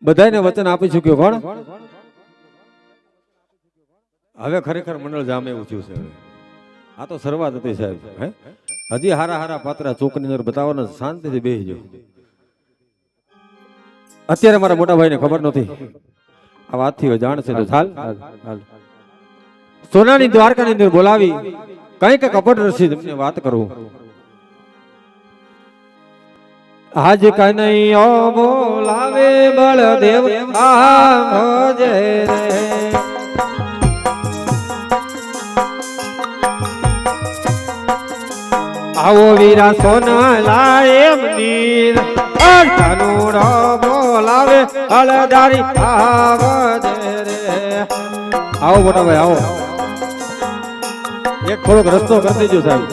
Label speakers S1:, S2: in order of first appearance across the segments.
S1: બધાને વચન આપી ચૂક્યો કોણ? હવે ખરેખર મંડળ જામે એવું થયું છે. આ તો શરૂઆત હતી સાહેબ. હજી હારા હારા પાત્રા ચોકની અંદર બતાવવાના, શાંતિથી બેસી જાઓ. અત્યારે મારા મોટા ભાઈને ખબર નથી, આ વાતથી જાણશે તો ચાલ. સોનાની દ્વારકાની અંદર બોલાવી કઈક કપટ રસી તમને વાત કરું. આજ કનૈયો બોલાવે બળદેવ ભજે રે. આવો વીરા સોના લાય મંદિર કાનુડો બોલાવે હળદારી આવજે રે. આવો મોટા ભાઈ આવો, એક થોડોક રસ્તો કરી દેજો સાહેબ.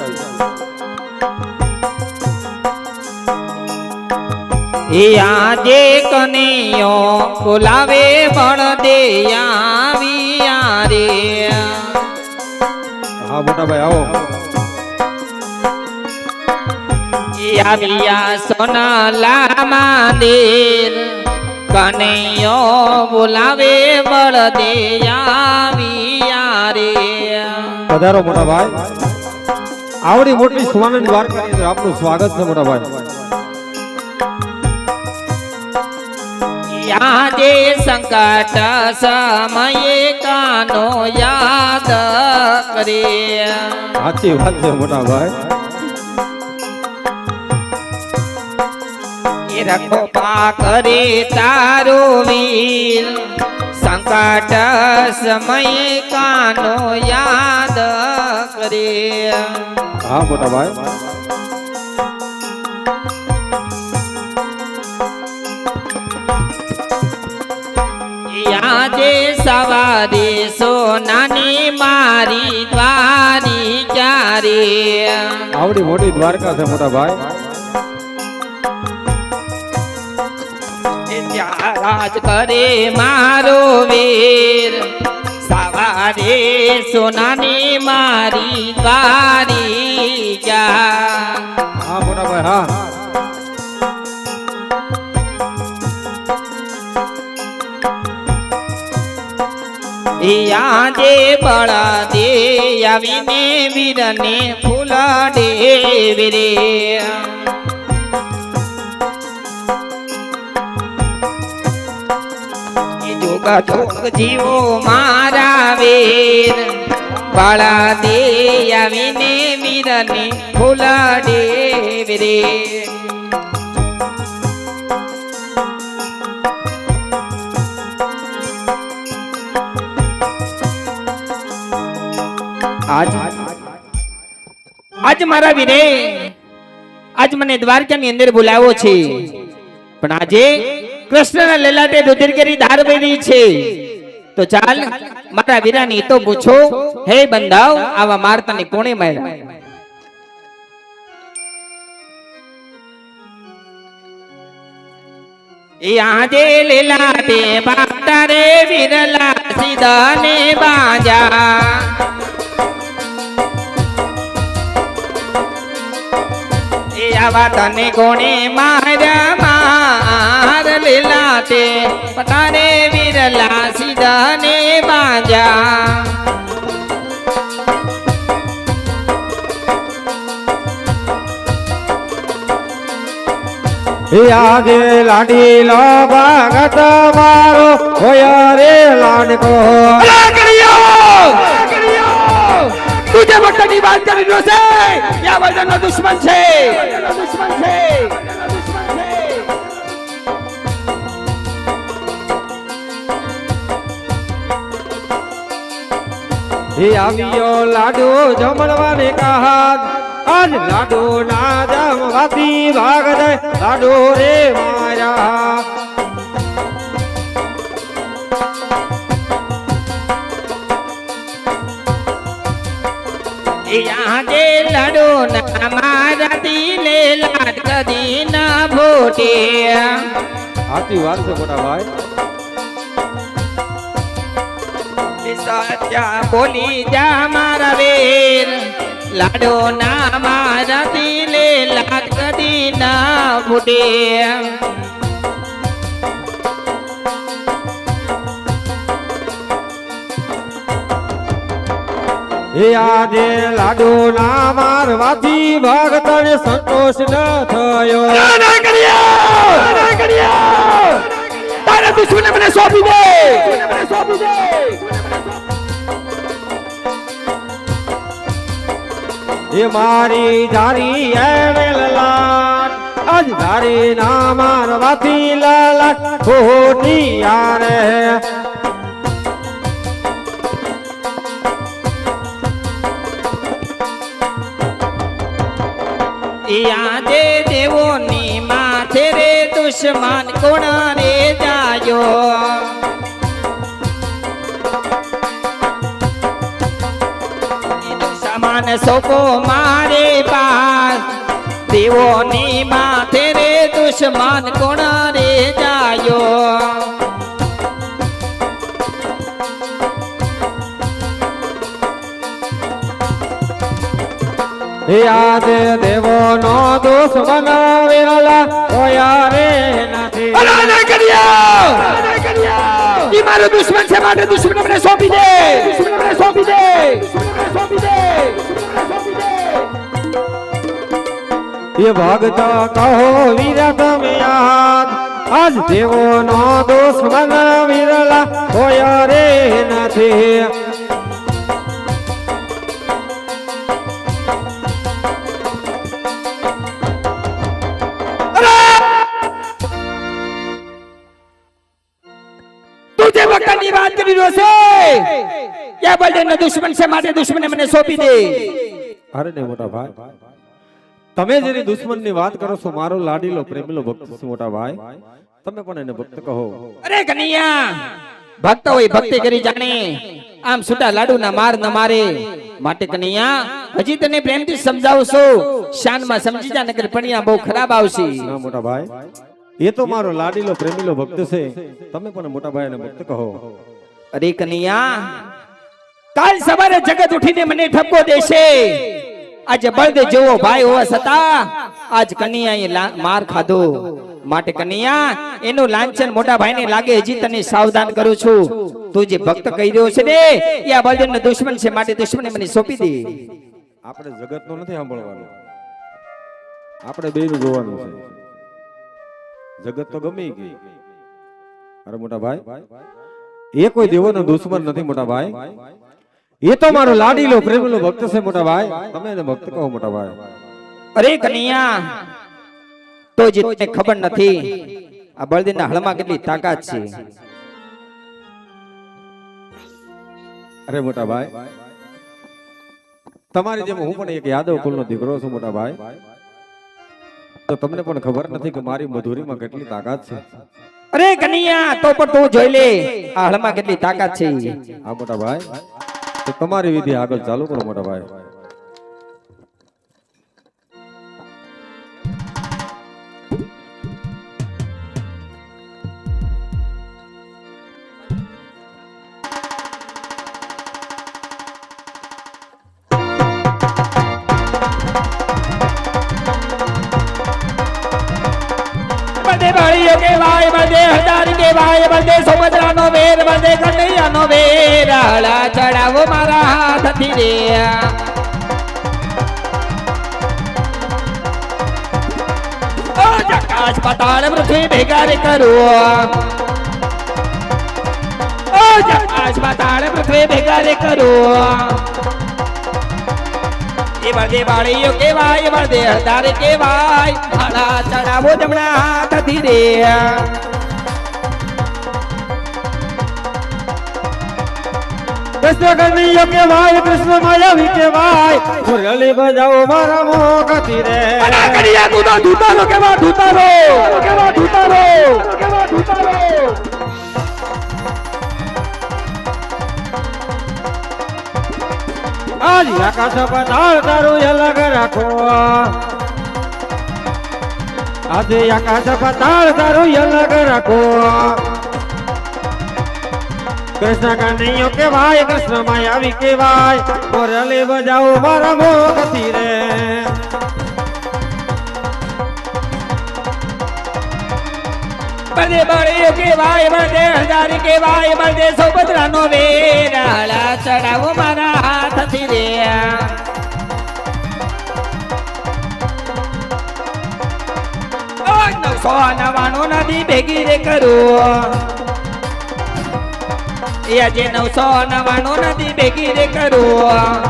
S2: આજે કનૈયો બોલાવે બળદે આવ્યા રે.
S1: હા મોટા ભાઈ આવો.
S2: આવ્યા સોનાલા મંદિર કનૈયો બોલાવે બળદે આવ્યા રે.
S1: પધારો મોટા ભાઈ. આવડી મોટી સોનાની દ્વારકાની અંદર આપનું સ્વાગત છે મોટા ભાઈ.
S2: આજે સંકટ સમયે કાનો યાદ કરે.
S1: સાચી વાત છે મોટા ભાઈ.
S2: રખો પા કરે તારો વીર સંકટ સમયે કાનો યાદ કરે.
S1: હા મોટા ભાઈ.
S2: આજે સવારે સોનાની મારી દ્વારી ક્યારે.
S1: આવડી મોટી દ્વારકા છે મોટા ભાઈ.
S2: રાજ કરે મારો વીર સવારે સોનાની મારી દ્વારી ક્યાં.
S1: હા મોટા ભાઈ હા.
S2: આજે બળદે આવીને વીરને ફૂલ દેવી રે. જોગા જોગ જીવો મારા વીર બળદે આવીને વીરને ફૂલ દેવી રે. આજ મારા વીરે આજ મને દ્વારકાની અંદર બોલાવ્યો છે, પણ આજે કૃષ્ણના લેલાટે રુધિર કરી ધાર વહી છે. તો ચાલ મારા વીરાની તો પૂછો, હે બંધાવ આવા મારતાની કોણે માર્યા. આજે લેલાટે બાટા રે વીરલા સીધાને બાજા. આવા તને કોણે માર્યા માર લીલાટે પટારે વીરલા સીધાને બાજા.
S1: આજે લાડીલો ભગત મારો હોય રે લાડકો.
S2: तुझे बट्टा की बात कर रही है या वजन का दुश्मन छे.
S1: हे आवियो लाडो जमलवाने कहा, आज लाडो ना जमवाती भाग जाए लाडो रे माया.
S2: આજે લડો ના મારા દિલે લાડ કદી ના ભોટે.
S1: સાચી વાત છે મોટા ભાઈ.
S2: સત્યા બોલી જા મારા વીર લાડો ના મારા દિલે લાડ કદી ના ભોટે.
S1: એ આજે લાડુ ના મારવાથી ભક્તને સંતોષ ન થયો.
S2: તારા દુશ્મને મને સોંપી દે.
S1: એ મારી ધારી એને લલાટ, આજ ધારી ના મારવાથી લલાટ ખોટી યારે.
S2: આજે દેવોની માથે રે દુશ્મન કોણ રે જાયો. સમાન સોપો મારે પાસ દેવોની માથે રે દુશ્મન કોણ રે જાયો.
S1: એ આજે દેવો નો દોષ બનાવેલા કોયા રે નથી.
S2: ઈ મારો દુશ્મન છે માટે દુશ્મન મને સોંપી દે.
S1: એ ભાગતા કહો વીરા તમે યાદ, આજ દેવો નો દોષ બનાવેલા કોયા રે નથી.
S2: તું જે વખતની વાત કરી રહ્યો છે યા બળદેવનો દુશ્મન છે માટે દુશ્મને મને સોંપી દે.
S1: અરે ને મોટા ભાઈ, તમે જેની દુશ્મનની વાત કરો છો, મારો લાડીલો પ્રેમીલો ભક્ત છે મોટા ભાઈ, તમે પણ એને ભક્ત કહો.
S2: અરે કનૈયા, ભક્ત હોય ભક્તિ કરી જાણે, આમ છૂટા લાડુ ના માર ન મારે. માટે કનૈયા હજી તને પ્રેમથી સમજાવું છું, શાનમાં સમજી જા નકર પણિયા બહુ ખરાબ આવશે.
S1: ના મોટા ભાઈ, એ તો મારો લાડીલો પ્રેમીલો ભક્ત છે, તમે પણ મોટા ભાઈ એને ભક્ત કહો.
S2: અરે કનૈયા, કાલ સવારે જગત ઉઠીને મને ઠપકો દેશે. આજે બળદેવ જેવો ભાઈ હોવા છતાં આજ કનૈયાએ માર ખાધો. માટે કનૈયા એનું લાંછન મોટા ભાઈને લાગે, હજી તને સાવધાન કરું છું. તું જે ભક્ત કહી રહ્યો છે ને એ આ બળદેવનો દુશ્મન છે માટે દુશ્મને મને સોંપી દે.
S1: આપણે જગતનો નથી સાંભળવાનું, આપણે બેનું જોવાનું છે. જગત તો ગમી ગઈ. અરે મોટા ભાઈ, એ કોઈ દેવોનો દુશ્મન નથી મોટા ભાઈ, એ તો મારો લાડીલો પ્રેમીલો ભક્ત છે મોટા ભાઈ, તમે એને ભક્ત કહો મોટા ભાઈ.
S2: અરે કનૈયા, તો જે તને ખબર નથી આ બળદેવના હળમાં કેટલી તાકાત છે.
S1: અરે મોટા ભાઈ, તમારી જેમ હું પણ એક યાદવ કુલનો દીકરો છું મોટા ભાઈ, તો તમને પણ ખબર નથી કે મારી મધુરીમાં કેટલી તાકાત છે.
S2: અરે કનૈયા, તો પણ તું જોઈ લે આ હળમાં કેટલી તાકાત છે.
S1: હા મોટા ભાઈ, તો તમારી વિધિ આગળ ચાલુ કરો મોટા ભાઈ.
S2: બળદે ભાળીઓ કેવાય, બળદે હજારી કેવાય, બળદે સુભદ્રાનો વેર, બળદે કનૈયાનો વેર. હળા ચડાવો મારા હાથથી રે. આકાશ પાતાળ પૃથ્વી ભેગા રે કરું. આકાશ પાતાળ પૃથ્વી ભેગા રે કરું. એ બળદે બાળીઓ કેવાય, બળદે હજારી કેવાય. હળા ચડાવો જમણા હાથથી રે.
S1: કૃષ્ણ કનૈયો કેવાય, કૃષ્ણ માયાવી કેવાય, મુરલી બજાવો મારા મોગથી રે.
S2: કનૈયા તું તો ધૂતારો કેવા ધૂતારો.
S1: આજ આકાશ પાતાળ તારું અલગ રાખો, આજે આકાશ પાતાળ તારું અલગ રાખો. કૃષ્ણ કનૈયો કેવાય, કૃષ્ણ માયાવી કેવાય, મુરલી બજાવો મારા મોગથી રે.
S2: બળદે બાળીઓ કેવાય, બળદે હજારી કેવાય બળદે સૌભદ્રાનો વેર હળા ચડાવો મારા હાથથી રે 999 નદી ભેગી રે કરું એ આજે 999 નદી ભેગી રે કરું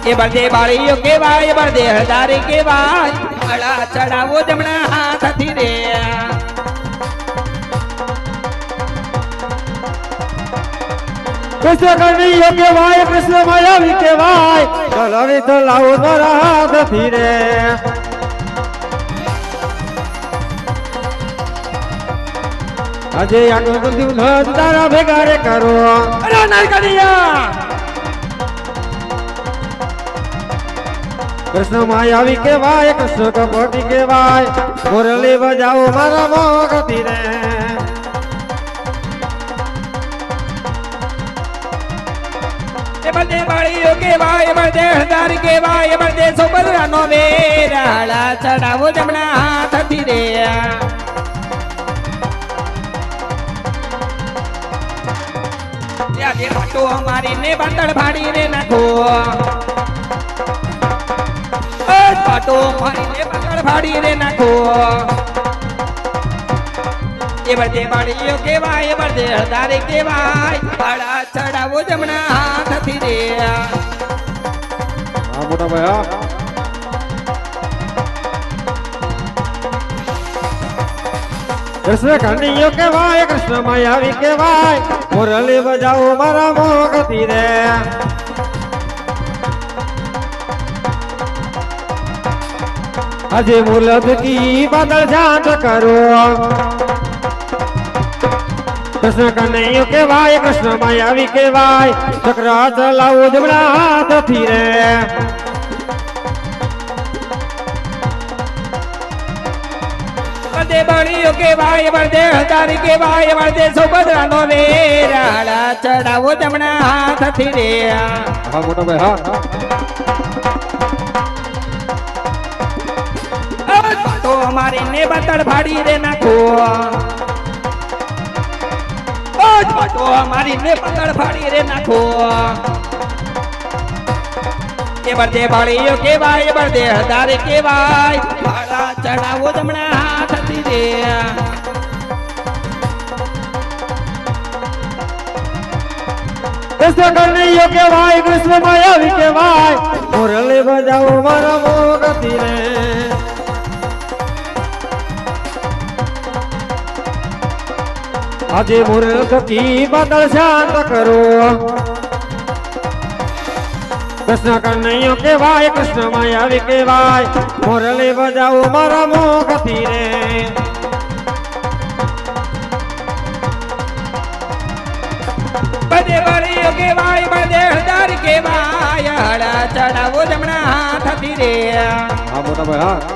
S2: એ બળદે બાળીઓ કેવાય બળદે હજારી કેવાય હળા ચડાવો જમણા હાથથી રે
S1: કૃષ્ણ કનૈયો કેવાય કૃષ્ણ માયાવી કેવાય ચલાવી તો લાવો મારા હાથથી રે આજે આગળ બધું નદ તારા ભેગા રે કરો અરે નાર કનૈયા કૃષ્ણ માયાવી કેવાય કૃષ્ણ કપટી કેવાય મુરલી બજાવો મારા મોગથી રે
S2: બળદે બાળીઓ કેવાય બળદે હજારી કેવાય બળદે સૌભદ્રાનો વેર હળા ચડાવો જમણા હાથથી રે આજે પાટો મારીને બાંધણ ફાડી રે નાખો પાટો મારીને બાંધણ ફાડી રે નાખો એ બળદે બાળીઓ કેવાય બળદે હજારી કેવાય હળા ચડાવો જમણા હાથથી રે
S1: હા મોટા ભાઈ હા કૃષ્ણ કનૈયો કેવાય કૃષ્ણ માયાવી કેવાય મુરલી બજાવો મારા મોગથી રે આજે મુરલદ કી બાદળ શાંત કરો કૃષ્ણ કનૈયો કેવાય કૃષ્ણ માયાવી કેવાય ચક્ર ચલાવો જમણા હાથથી રે
S2: બળદે બાળીઓ કેવાય બળદે હજારી કેવાય બળદે સૌભદ્રાનો વેર હળા ચડાવો જમણા હાથથી રે
S1: હા મોટા ભાઈ હા
S2: પાટો મારીને બાંધણ ફાડી રે નાખો પાટો મારીને બાંધણ ફાડી રે નાખો એ બળદે બાળીઓ કેવાય બળદે હજારી કેવાય હળા ચડાવો જમણા હાથથી રે
S1: કૃષ્ણ કનૈયો કેવાય કૃષ્ણ માયાવી કેવાય મુરલી બજાવો મારા મોગથી રે આજે મુરલ થકી બાદળ શાંત કરો કૃષ્ણ કનૈયો કેવાય કૃષ્ણ માયાવી કેવાય મુરલી બજાવો મારા મોગથી રે
S2: બળદે બાળીઓ કેવાય બળદે હજારી કેવાય હળા ચડાવો જમણા હાથથી રે
S1: હા મોટા ભાઈ હા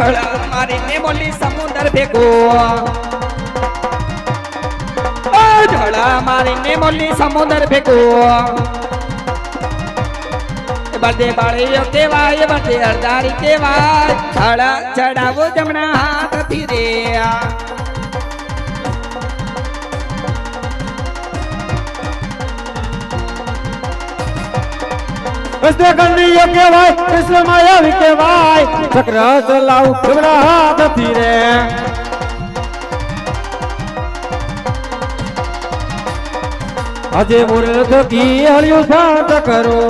S2: હળા મારીને બોલી સમુદ્ર ભેગો હળા મારીને બોલી સમુદ્ર ભેગો બળદે બાળીઓ કેવાય બળદે હજારી કેવાય હળા ચડાવો જમણા હાથથી રે
S1: કૃષ્ણ કનૈયો કેવાય કૃષ્ણ માયાવી કેવાય ચક્ર ચલાવું જમણા હાથથી રે આજે મુરલ થકી હળિયું શાંત કરો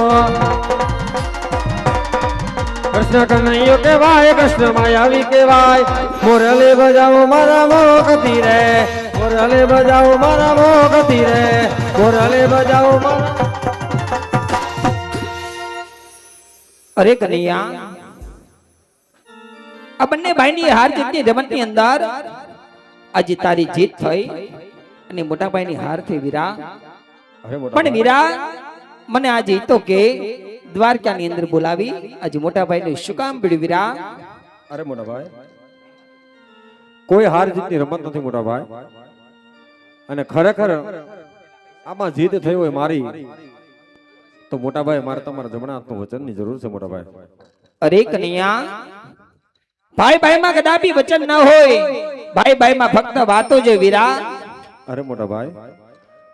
S1: કૃષ્ણ કનૈયો કેવાય કૃષ્ણ માયાવી કેવાય મુરલી બજાવો મારા મોગથી રે મુરલી બજાવો મારા મોગથી રે મુરલી બજાવો મારા
S2: અરે કનૈયા આ બંને ભાઈની હાર જીતની રમતની અંદર આજે તારી જીત થઈ અને મોટા ભાઈની હાર થઈ વીરા પણ વીરા મને આજે તો કે દ્વારકાની અંદર બોલાવી આજે મોટા ભાઈને શું કામ પડ્યું વીરા
S1: અરે મોટા ભાઈ કોઈ હાર જીતની રમત નથી મોટા ભાઈ અને ખરેખર આમાં જીત થઈ હોય મારી તો મોટા ભાઈ મારે તમારા જમણા હાથનું વચનની જરૂર છે મોટા ભાઈ
S2: અરે કનૈયા ભાઈ ભાઈમાં કદાપી વચન ન હોય, ભાઈ ભાઈમાં ફક્ત વાતો જ વીરા.
S1: અરે મોટા ભાઈ,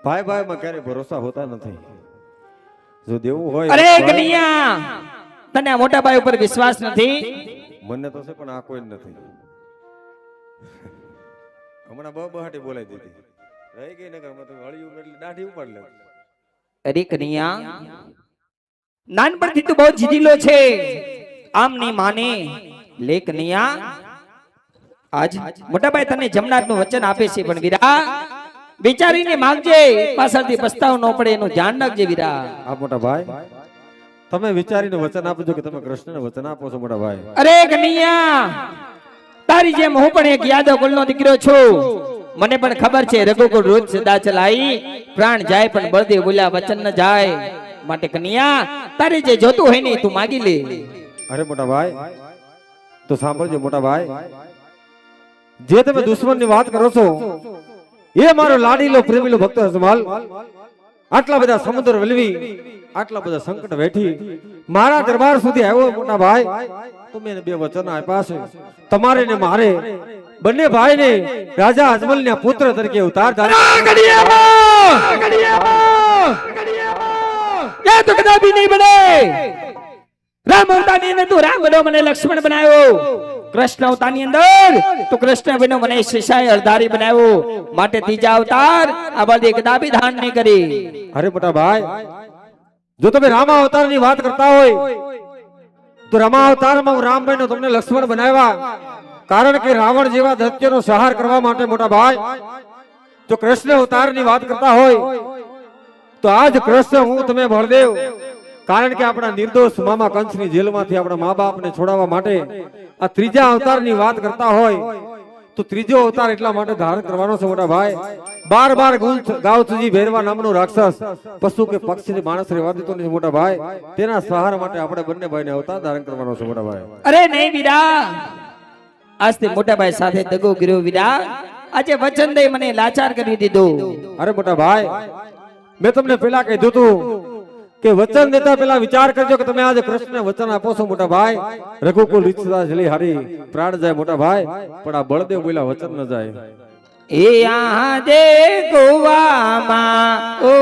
S1: ભાઈ ભાઈમાં ક્યારે ભરોસા હોતા નથી. જો દેવું હોય
S2: અરે
S1: ભાઈ,
S2: કનૈયા, તને આ મોટા ભાઈ ઉપર વિશ્વાસ નથી?
S1: મને તો છે પણ આ કોઈ નથી. હમણાં બહાટી બોલાઈ દીધી, રહી ગઈ ને કે અમે તો હળિયું એટલે દાઢી ઉપાડ લે.
S2: અરે કનૈયા, નાનપણથી તું બહુ જીદીલો છે, આમ નહીં માને. લે કનૈયા, આજ મોટાભાઈ તને જમનારનું વચન આપે છે, પણ વીરા વિચારીને માંગજે, પાછળથી પસ્તાવો ન પડે એનું ધ્યાન રાખજે વીરા.
S1: આ મોટા ભાઈ, તમે વિચારીને વચન આપજો કે તમે કૃષ્ણને વચન આપો છો મોટા ભાઈ.
S2: અરે કનૈયા, તારી જેમ હું પણ એક યાદવ કુળનો દીકરો છું. મને પણ ખબર છે રઘુકુળ રોજ સદા ચલાઈ, પ્રાણ જાય પણ બળદેવ બોલ્યા વચન ન જાય. માટે કનૈયા, તારે જે જોતું હોય ને તું માગી લે.
S1: અરે મોટા ભાઈ, તો સાંભળજો મોટા ભાઈ, જે તમે દુશ્મનની વાત કરો છો એ મારો લાડીલો પ્રેમીલો ભક્ત અજમાલ આટલા બધા સમુદ્ર વલવી, આટલા બધા સંકટ વેઠી મારા દરબાર સુધી આવ્યો મોટા ભાઈ. તો મેં બે વચન આપ્યા છે, તમારે ને મારે બંને ભાઈને રાજા અજમલના પુત્ર તરીકે ઉતાર
S2: એ તો કદાપી નહીં બને. રામ અવતારની અંદર તું રામ બન્યો, મને લક્ષ્મણ બનાવ્યો. કૃષ્ણ અવતારની અંદર તું કૃષ્ણ બન્યો, મને શિશાય અર્ધારી બનાવ્યો. માટે ત્રીજા અવતાર આ બધી કદાપી ધાન નહીં કરી.
S1: અરે મોટા ભાઈ, જો તમે રામા અવતારની વાત કરતા હોય તો રામા અવતારમાં હું રામ બન્યો, તમને લક્ષ્મણ બનાવ્યા. કારણ કે રાવણ જેવા દૈત્યનો સંહાર કરવા માટે મોટા ભાઈ. જો કૃષ્ણ અવતારની વાત કરતા હોય તો આજ કૃષ્ણ હું તમે બળદેવ. કારણ કે આપણા નિર્દોષ મામા કંસની જેલમાંથી આપણા મા બાપને છોડાવવા માટે આ ત્રીજા અવતારની વાત કરતા હોય તો ત્રીજો અવતાર એટલા માટે ધારણ કરવાનો છે મોટા ભાઈ. 12 ગાવજી ભૈરવા નામનો રાક્ષસ પશુ કે પક્ષી માણસ રહેવા દેતો નથી મોટા ભાઈ. તેના સહાર માટે આપણે બંને ભાઈને અવતાર ધારણ કરવાનો છે મોટા ભાઈ.
S2: અરે નહીં વીરા, આજથી મોટા ભાઈ સાથે દગો કર્યો વીરા. આજે વચન દઈ મને લાચાર કરી દીધો.
S1: અરે મોટા ભાઈ, મેં તમને પેલા કીધું હતું કે વચન દેતા પેલા વિચાર કરજો કે તમે આજે કૃષ્ણને વચન આપો છો મોટા ભાઈ. રઘુકુલ રીતસર જલી હારી પ્રાણ જાય મોટા ભાઈ, પણ આ બળદેવ બોલ્યા વચન ન જાય.
S2: એ આદે ગોવામાં ઓ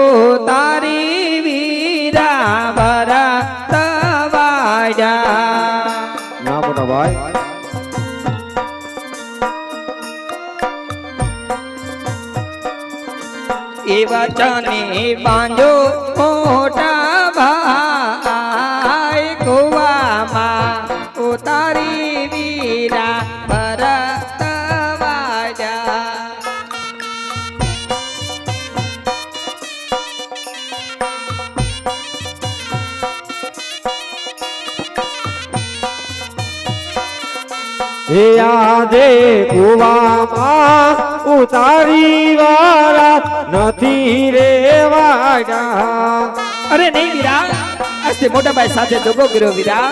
S2: તારી વીરા વરા તવાજા.
S1: ના મોટા ભાઈ,
S2: એ વચને બાંધો મોટા ભાઈ, ગોવામાં ઉતારી વીરા ભરત વાજા.
S1: હે આદે કુવામાં ઉતારી વાળા નથી રેવાડા.
S2: અરે નહીં વીરા, આજથી મોટા ભાઈ સાથે દગો કર્યો વીરા.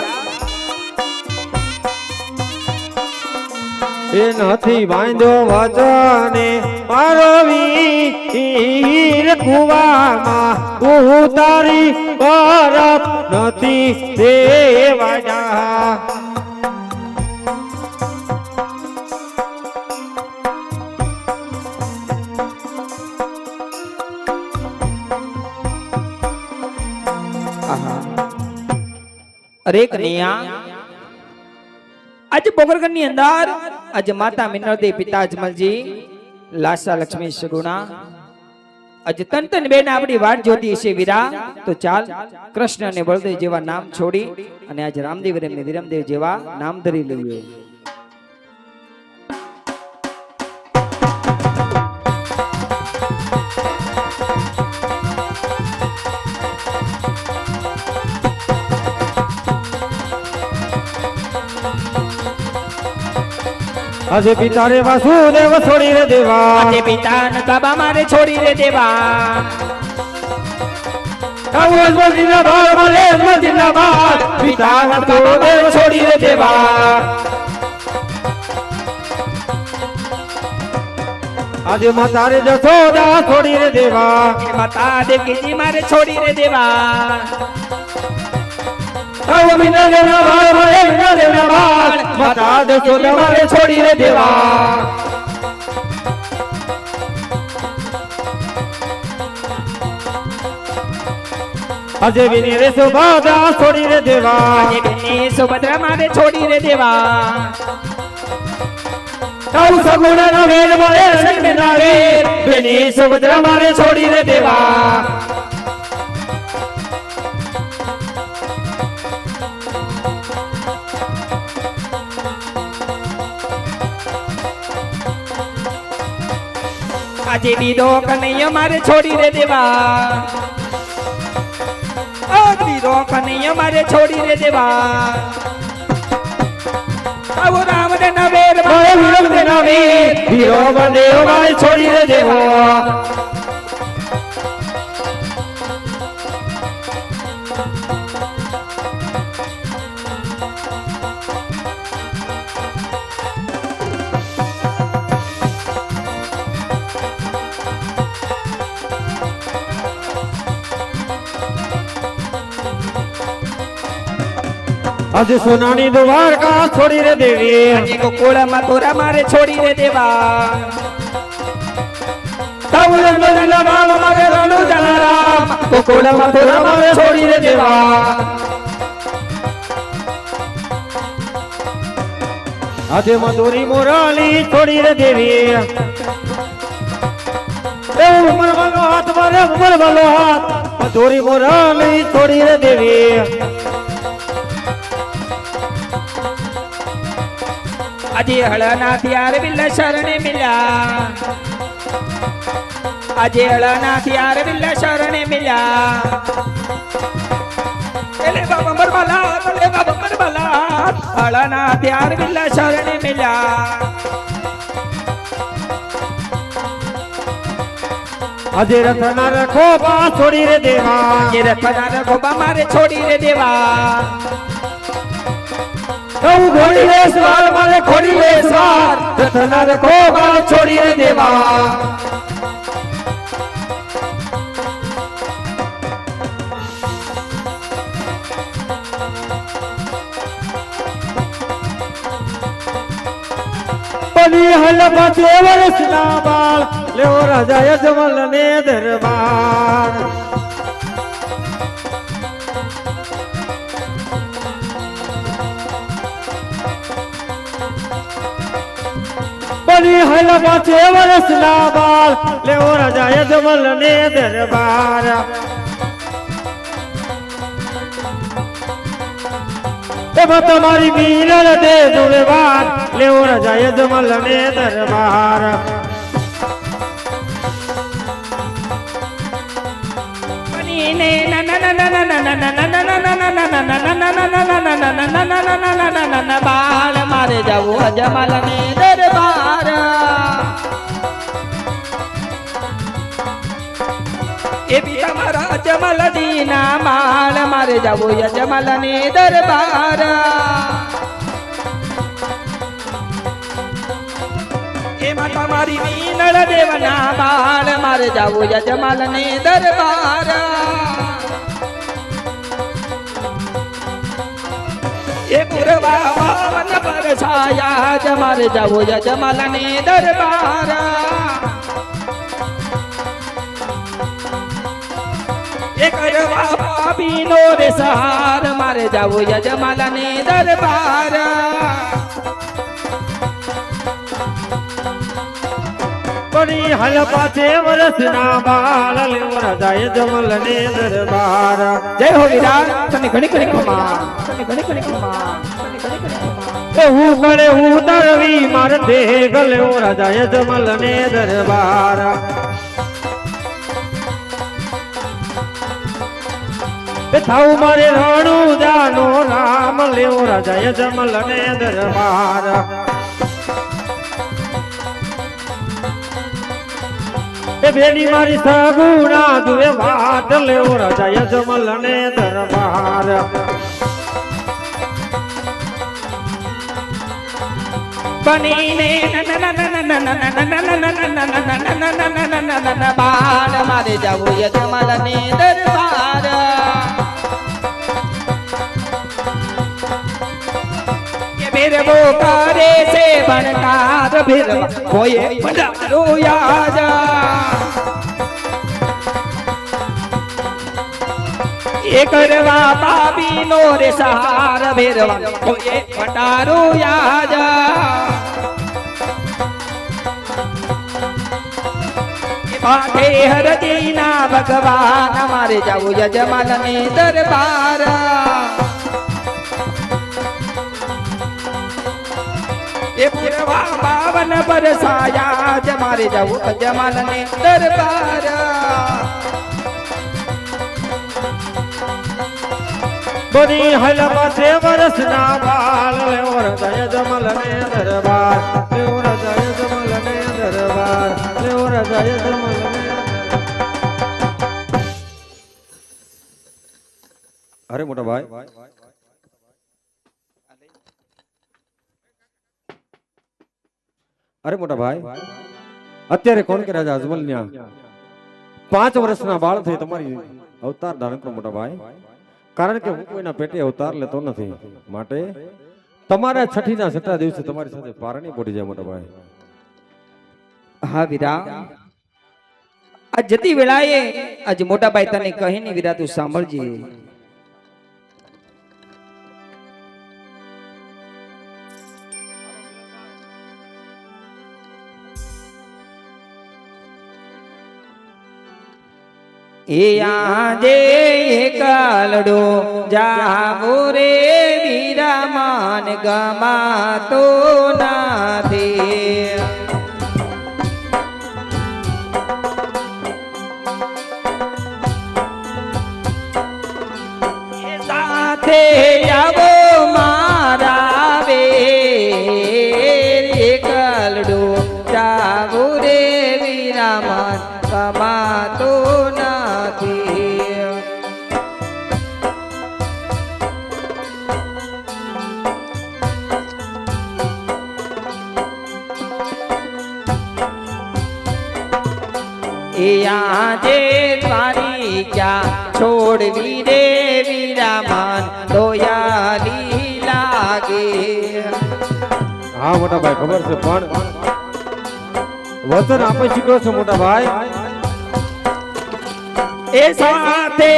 S1: એ નથી બાંધ્યો વચને મારો વીર કુવામાં ઉતારી પરત નથી રેવાડા.
S2: અરે કનૈયા, આજે પોકરગઢ ની અંદર આજે માતા મિનળદેવ, પિતા અજમલજી, લાસા લક્ષ્મી સગુણા, આજે તન બેન આપણી વાટ જોતી છે વીરા. તો ચાલ કૃષ્ણ અને બળદેવ જેવા નામ છોડી અને આજે રામદેવ અને વિરમદેવ જેવા નામ ધરી લઈએ.
S1: આજે પિતા રે વાસુદેવ છોડી રે દેવા,
S2: આજે પિતા ન બાબા મારે છોડી રે દેવા. પિતા ન વાસુદેવ છોડી રે દેવા.
S1: આજે માતા રે જશોદા છોડી રે દેવા,
S2: માતા દેવકીજી મારે છોડી રે દેવા. મીના દેવના બાળ મારે મીના દેવના બાળ માતા જશોદા મારે છોડી રે દેવા
S1: આજે વિની રે સુભદ્રા છોડી રે દેવા
S2: આજે બેની સુભદ્રા મારે છોડી રે દેવા
S1: તારું સગુણ ના વેર મારે સગના રે બેની સુભદ્રા મારે છોડી રે દેવા
S2: આજે દીદો કનૈયા મારે છોડી રે દેવા દીદો કનૈયા મારે છોડી રે દેવા આવો રામ ને નવેર મારે વિરમ ને નવેર
S1: વીરો બદેવ મારે છોડી રે દેવા આજે સોનાની દ્વારકા છોડી રે દેવી
S2: આજે ગોકુળમાં તોરા મારે છોડી રે દેવા
S1: તાઉલ નદીના બાળ મારે રણુ જલારામ ગોકુળમાં તોરા મારે છોડી રે દેવા આજે મધુરી મોરાલી છોડી રે દેવી એ ઉમર વાલો હાથ મારે ઉમર વાલો હાથ મધુરી મોરાલી છોડી રે દેવી
S2: આજે હળના ત્યાર બિલ્લા શરણે મિલ્યા આજે હળના ત્યાર બિલ્લા શરણે મિલ્યા એલે બાબા મરબલા એલે બાબા મરબલા હળના ત્યાર બિલ્લા શરણે મિલ્યા
S1: આજે રથના રખો બા છોડી રે દેવા
S2: આજે રખના રખોબા મારે છોડી રે દેવા
S1: ઘોડી રે સવાર મારે ખોડી રે સવાર રથના રખો બા છોડી રે દેવા બની હલ બાજે વરસના બાળ લેવો રાજા યજમલ ને દરબાર બની હલ બાજે વરસના બાળ લેવો રાજા યજમલ ને દરબાર એમાં તમારી મીનળ દે દુર્વાર લેવો રાજા યજમલ ને દરબાર
S2: બાળ મારે જવું અજમલ ને દરબાર એ બી તમારા અજમલ દીના માળ મારે જવું અજમલ ને દરબાર એમાં તમારી મીનળ દેવના બાળ મારે જવું અજમલ ને દરબાર એ પુરવા પાવન પર છાયા જ મારે જવું અજમલ ને દરબાર એ કરવા પાપીનો રે સહાર મારે જવું અજમલ ને દરબાર
S1: બની હલ પાછે વરસના બાળ લેવો રાજા યજમલ ને દરબાર
S2: જય હો વિરાટ તને ઘણી ઘણી ખમા તને ઘણી ઘણી ખમા તને ઘણી ઘણી ખમા
S1: હું કરે હું તરવી માર દેહ ગલે રાજા યજમલ ને દરબાર થાઉ મારે રણુ જાનો રામ લેવો રાજા યજમલ ને દરબાર એ બેની મારી સગુણા દુએ વાત લેવો રાજા યજમલ ને દરબાર
S2: બનીને બાળ મારે જવું અજમલ ને દરબાર ભેરવો કરે છે ભણકાર ભેરવા કોઈએ ભંડારો યાદ એ કરવા પાપીનો રે સહાર ભેરવા કોઈએ ભંડારો યાદ પાઠે હરજીના ભગવાન મારે જાવું યજમાનને દરબાર એ પૂરવા પાવન બરસાયા જ મારે જાવું યજમાનને દરબાર
S1: બની હલ માથે વરસના બાળ લેવો હૃદય જમલ ને દરબાર લેવો હૃદય જમલ ને દરબાર લેવો હૃદય જમલ ને અરે મોટા ભાઈ અરે મોટા ભાઈ અત્યારે કોણ કે રાજા અજમલ ન્યા 5 વર્ષના બાળ થઈ તમારી અવતાર ધારણ કરો મોટા ભાઈ કારણ કે હું કોઈના પેટે અવતાર લેતો નથી માટે તમારા છઠ્ઠીના છઠ્ઠા દિવસે તમારી સાથે પારણી પડી જાય મોટા ભાઈ
S2: હા વીરા આ જતી વેળાએ આજ મોટા ભાઈ તને કહીને વીરા તું સાંભળજે એ આજે કાલડો જાવો રે વીરામાન ગમાતો નથી સાથે આવો મારા વેર કાલડો જાવો રે વીરામાન ગમાતો આજે તારી ક્યાં છોડવી રે વીરામાન દોયાલી લાગે
S1: હા મોટા ભાઈ ખબર છે પણ વચન આપી શીખ્યો છો મોટા ભાઈ
S2: એ સાથે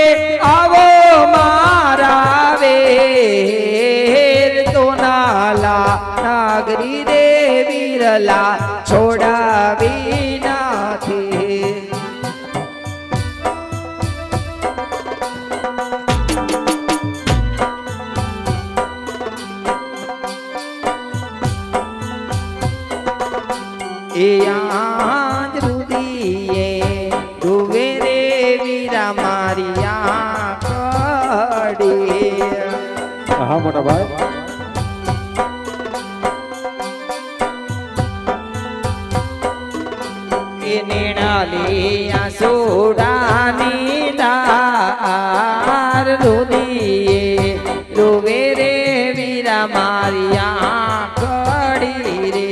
S2: આવો મારા વેર તો નાલા નાગરી રે વીરલા છોડાવી નથી એ આજ રુદીએ ડૂબે રે વીરા મારી આંખડી
S1: હા મોટા ભાઈ
S2: એ નેણાલી આસોડાની ધાર રુદીએ ડૂબે રે વીરા મારી આંખડી રે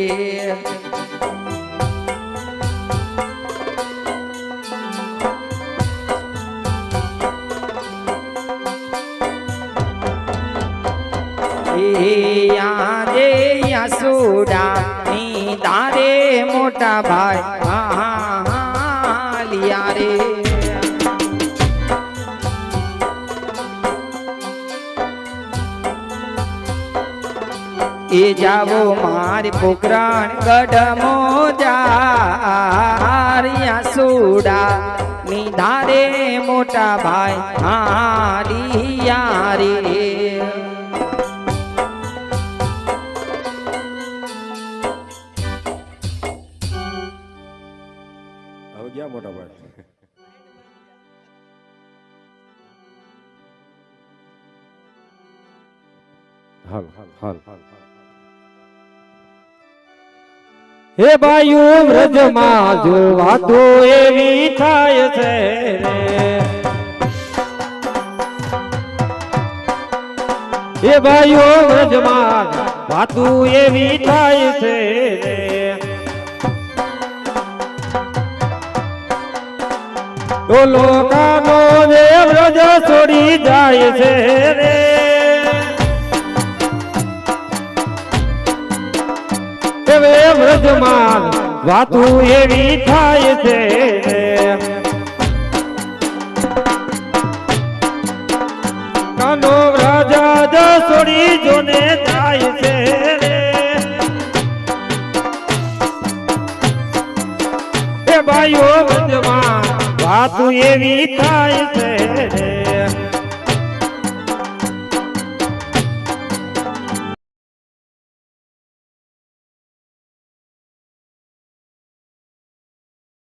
S2: આજે યસુડા ની તારે મોટા ભાઈ લિયા રે એ જાવો માર પોકરાણ ગઢમો જાર યસુડા ની તારે મોટા ભાઈ લિયા રે
S1: ગયા મોટા ભાઈ હાલ હાલ હે ભાઈઓ વ્રજમાં જો વાતો એવી થાય છે રે હે ભાઈઓ વ્રજમાં વાતો એવી થાય છે રે ડોલો કાનો જે વ્રજ છોડી જાય છે રે હવે વ્રજમાન વાતું એવી થાય છે કાનો રાજા જસોડી જોને જાય છે એ ભાઈઓ વ્રજમાન વાતું એવી થાય છે